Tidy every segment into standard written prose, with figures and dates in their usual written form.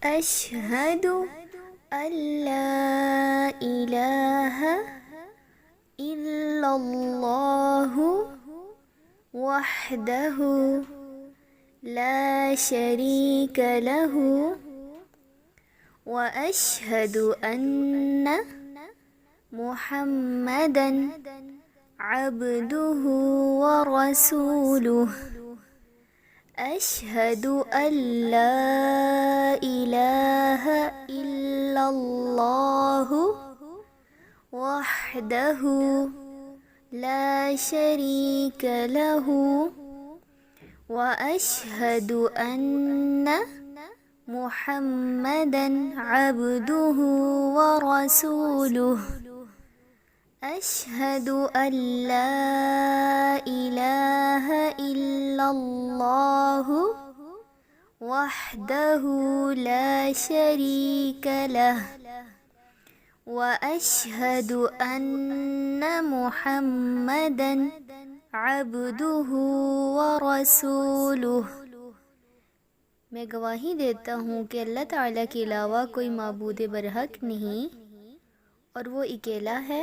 अशहदु अल्ला इलाहा इल्लल्लाहु वहदहु ला शरीक लहु व अशहदु अन्न मुहम्मदन अब्दुहु व रसूलुहु। अशहदु अल्ला इलाहा इल्लल्लाहु वहदहु ला शरीक लहु व अशहदु अन्न मुहम्मदन अब्दुहु व रसूलुहु। अशहदु अल्ला इलाहा इल्लल्लाहु वहदहु ला शरीक लह व अशहदु अन्न मुहम्मदन अब्दुहु व रसूलुहु। मैं गवाही देता हूँ कि अल्लाह ताला के अलावा कोई माबूद बरहक नहीं और वो अकेला है,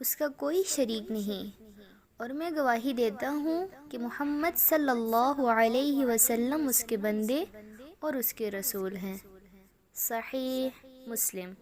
उसका कोई शरीक नहीं। और मैं गवाही देता हूँ कि मोहम्मद सल्लल्लाहु अलैहि वसल्लम उसके बंदे और उसके रसूल हैं। सहीह मुस्लिम।